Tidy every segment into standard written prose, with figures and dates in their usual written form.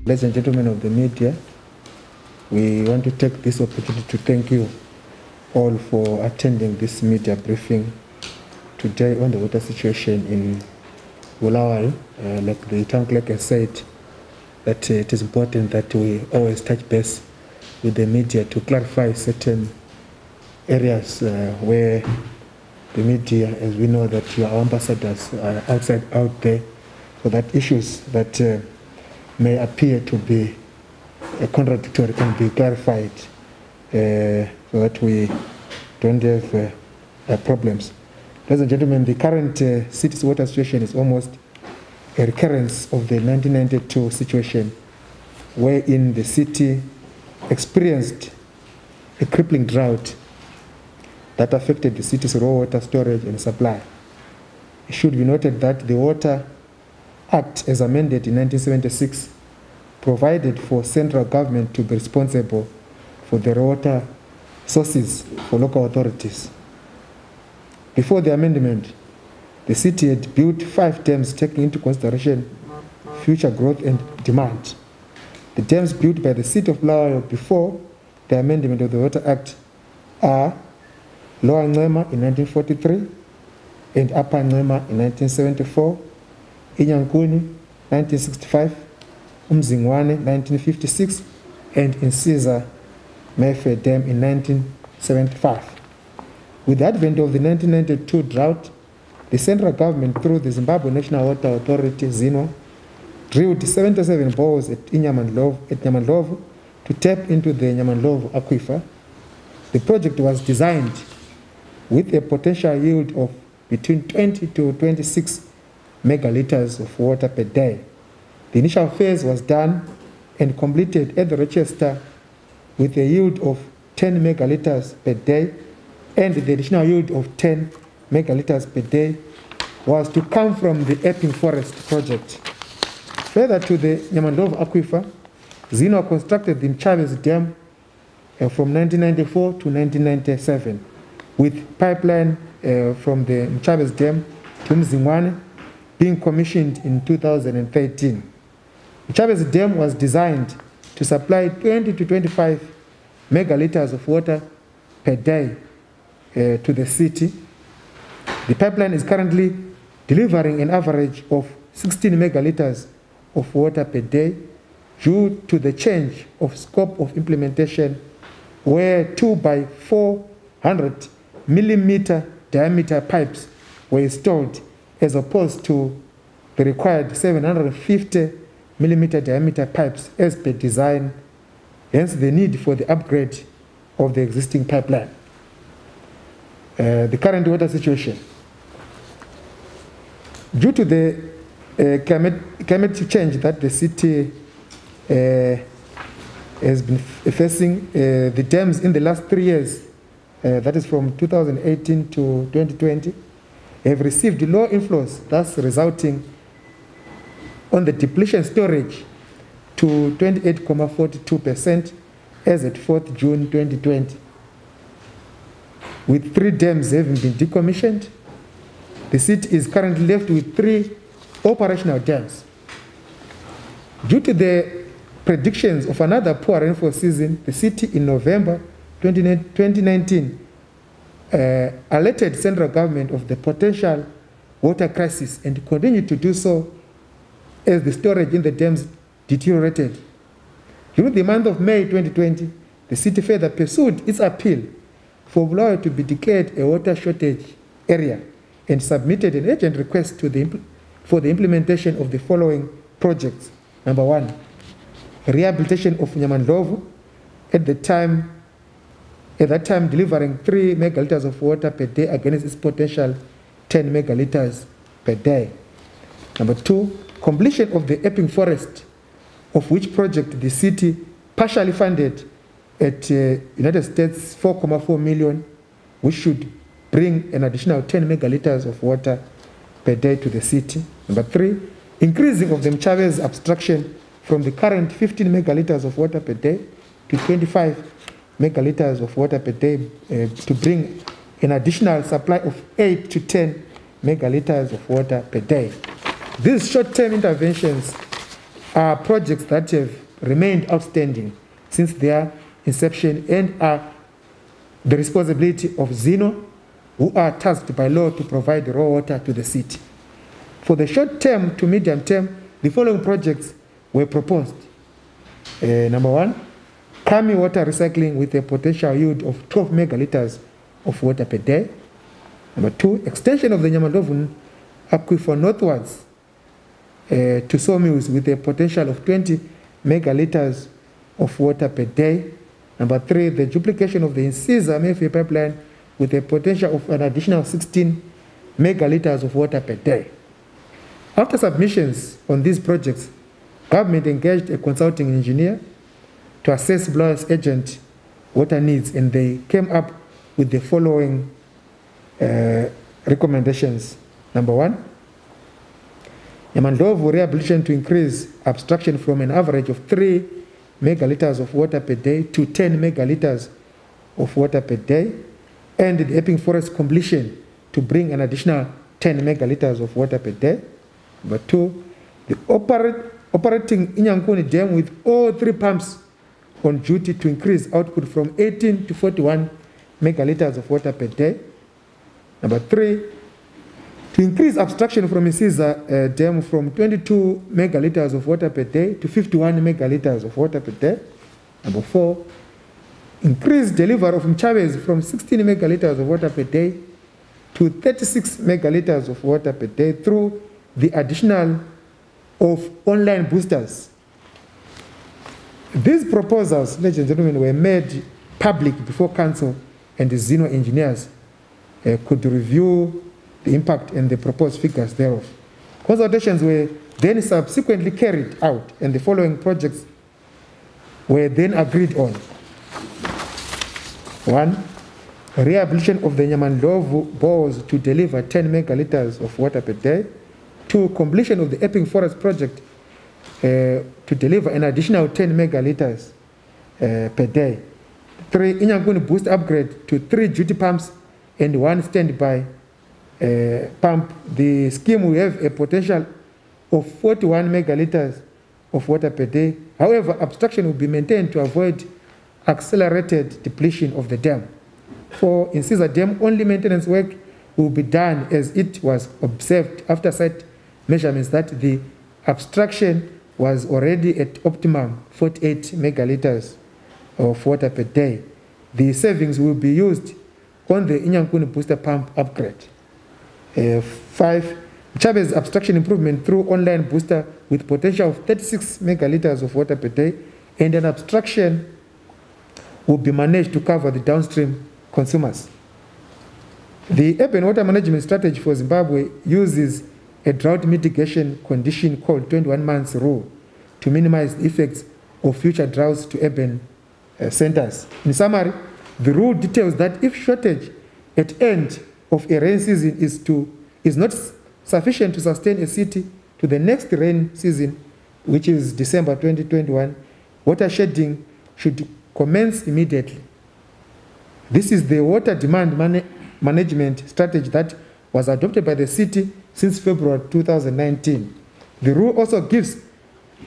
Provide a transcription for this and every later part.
Ladies and gentlemen of the media, we want to take this opportunity to thank you all for attending this media briefing today on the water situation in Bulawayo. Like the town clerk has said, that it is important that we always touch base with the media to clarify certain areas where the media, as we know that your ambassadors are out there, so that issues that may appear to be contradictory can be clarified, so that we don't have problems. Ladies and gentlemen, the current city's water situation is almost a recurrence of the 1992 situation, wherein the city experienced a crippling drought that affected the city's raw water storage and supply. It should be noted that the Water Act, as amended in 1976, provided for central government to be responsible for the water sources for local authorities. Before the amendment, the city had built 5 dams taking into consideration future growth and demand. The dams built by the city of Bulawayo before the amendment of the Water Act are Lower Ncema in 1943 and Upper Ncema in 1974, Mguni 1965, Mguni 1956, and in Caesar Mayfair Dam in 1975. With the advent of the 1992 drought, the central government, through the Zimbabwe National Water Authority, ZINWA, drilled 77 bores at Nyamandlovu to tap into the Nyamandlovu aquifer. The project was designed with a potential yield of between 20 to 26 megaliters of water per day. The initial phase was done and completed at the Rochester with a yield of 10 megaliters per day, and the additional yield of 10 megaliters per day was to come from the Epping Forest project. Further to the Nyamandlovu aquifer, ZINWA constructed the Mchabezi Dam from 1994 to 1997, with pipeline from the Mchabezi Dam to Mzingwane being commissioned in 2013. Mchabezi Dam was designed to supply 20 to 25 megaliters of water per day to the city. The pipeline is currently delivering an average of 16 megaliters of water per day due to the change of scope of implementation, where 2 by 400 millimeter diameter pipes were installed as opposed to the required 750 millimeter diameter pipes as per design, hence the need for the upgrade of the existing pipeline. The current water situation. Due to the climate change that the city has been facing, the dams in the last 3 years, that is from 2018 to 2020, have received low inflows, thus resulting on the depletion storage to 28.42% as at 4th June 2020. With 3 dams having been decommissioned, the city is currently left with 3 operational dams. Due to the predictions of another poor rainfall season, the city in November 2019 alerted central government of the potential water crisis and continued to do so as the storage in the dams deteriorated. During the month of May 2020, the city further pursued its appeal for Bulawayo to be declared a water shortage area and submitted an urgent request for the implementation of the following projects. Number 1, rehabilitation of Nyamandlovu, at that time delivering 3 megaliters of water per day against its potential 10 megaliters per day. Number 2, completion of the Epping Forest, of which project the city partially funded at United States 4.4 million, which should bring an additional 10 megaliters of water per day to the city. Number 3, increasing of the Mchabezi abstraction from the current 15 megaliters of water per day to 25 megaliters of water per day to bring an additional supply of 8 to 10 megaliters of water per day. These short-term interventions are projects that have remained outstanding since their inception and are the responsibility of Zino, who are tasked by law to provide raw water to the city. For the short term to medium term, the following projects were proposed. Number 1, Kami water recycling with a potential yield of 12 megaliters of water per day. Number 2, extension of the Nyamandovu aquifer northwards to sawmills with a potential of 20 megaliters of water per day. Number 3, the duplication of the Insiza Mefi pipeline with a potential of an additional 16 megaliters of water per day. After submissions on these projects, government engaged a consulting engineer to assess Bulawayo's urgent water needs, and they came up with the following recommendations. Number 1, Nyamandovu rehabilitation to increase abstraction from an average of 3 megaliters of water per day to 10 megaliters of water per day, and the Epping Forest completion to bring an additional 10 megaliters of water per day. Number 2, the operating Inyangkuni Dam with all 3 pumps on duty to increase output from 18 to 41 megaliters of water per day. Number 3, to increase abstraction from Insiza Dam from 22 megaliters of water per day to 51 megaliters of water per day. Number 4, increase delivery of Mchabez from 16 megaliters of water per day to 36 megaliters of water per day through the additional of online boosters. These proposals, ladies and gentlemen, were made public before council and the Zino engineers could review the impact and the proposed figures thereof. Consultations were then subsequently carried out, and the following projects were then agreed on. 1, rehabilitation of the Nyamandovu bores to deliver 10 megaliters of water per day. 2, completion of the Epping Forest project to deliver an additional 10 megaliters per day. 3, Inyangkuni boost upgrade to 3 duty pumps and 1 standby pump. The scheme will have a potential of 41 megaliters of water per day. However, abstraction will be maintained to avoid accelerated depletion of the dam. 4, Insiza Dam only maintenance work will be done as it was observed after site measurements that the abstraction was already at optimum 48 megaliters of water per day. The savings will be used on the Inyankuni booster pump upgrade. 5, Chavez abstraction improvement through online booster with potential of 36 megaliters of water per day, and an abstraction will be managed to cover the downstream consumers. The urban water management strategy for Zimbabwe uses a drought mitigation condition called 21 months rule to minimize the effects of future droughts to urban centers. In summary, the rule details that if shortage at end of a rain season is not sufficient to sustain a city to the next rain season, which is December 2021, water shedding should commence immediately. This is the water demand management strategy that was adopted by the city since February 2019. The rule also gives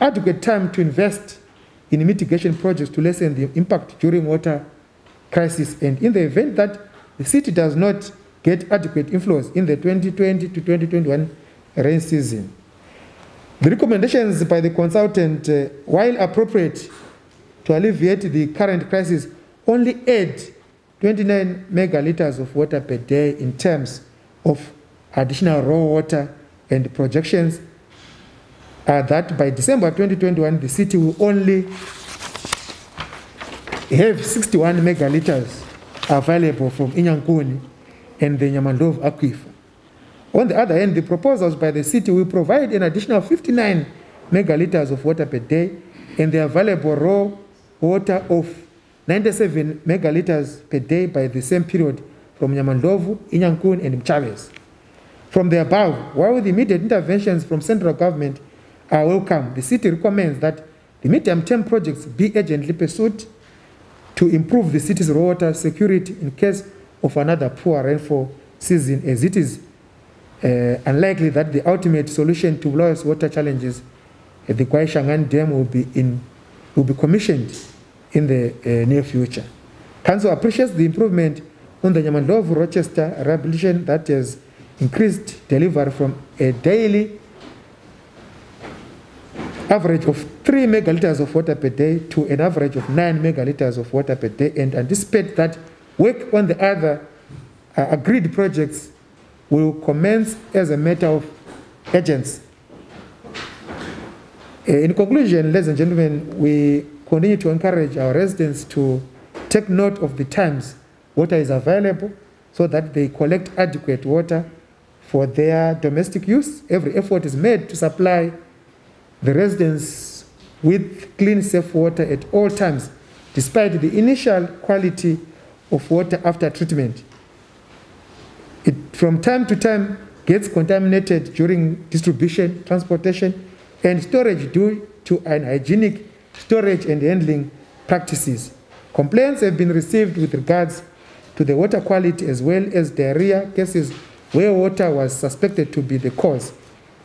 adequate time to invest in mitigation projects to lessen the impact during water crisis, and in the event that the city does not get adequate inflows in the 2020 to 2021 rain season. The recommendations by the consultant, while appropriate to alleviate the current crisis, only add 29 megaliters of water per day in terms of additional raw water, and projections are that by December 2021, the city will only have 61 megaliters available from Inyankuni and the Nyamandovu aquifer. On the other hand, the proposals by the city will provide an additional 59 megaliters of water per day, and the available raw water of 97 megaliters per day by the same period from Nyamandovu, Inyankuni, and Mchabez. From the above, while the immediate interventions from central government are welcome, the city recommends that the medium-term projects be urgently pursued to improve the city's raw water security in case of another poor rainfall season, as it is unlikely that the ultimate solution to Bulawayo's water challenges the Kwaishangan Dam will be commissioned in the near future. Council appreciates the improvement on the Nyamandlovu-Rochester rehabilitation that has increased delivery from a daily average of 3 megaliters of water per day to an average of 9 megaliters of water per day, and anticipate that work on the other agreed projects will commence as a matter of urgency. In conclusion, ladies and gentlemen, we continue to encourage our residents to take note of the times water is available so that they collect adequate water for their domestic use. Every effort is made to supply the residents with clean, safe water at all times, despite the initial quality of water after treatment. It, from time to time, gets contaminated during distribution, transportation, and storage due to unhygienic storage and handling practices. Complaints have been received with regards to the water quality as well as diarrhea cases where water was suspected to be the cause.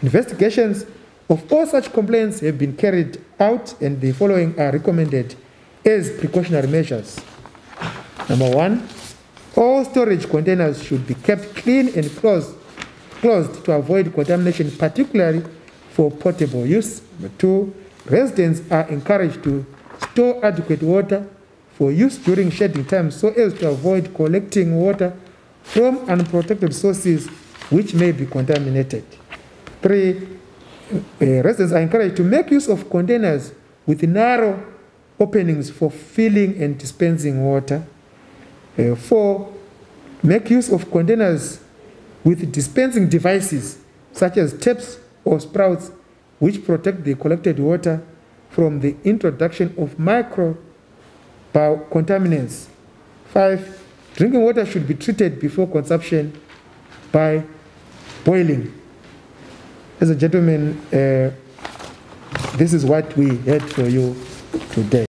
Investigations of all such complaints have been carried out, and the following are recommended as precautionary measures. Number 1, all storage containers should be kept clean and closed to avoid contamination, particularly for potable use. Number 2, residents are encouraged to store adequate water for use during shedding time so as to avoid collecting water from unprotected sources which may be contaminated. 3, residents are encouraged to make use of containers with narrow openings for filling and dispensing water. 4, make use of containers with dispensing devices such as taps or sprouts which protect the collected water from the introduction of contaminants. 5, drinking water should be treated before consumption by boiling. Ladies and gentlemen, this is what we had for you today.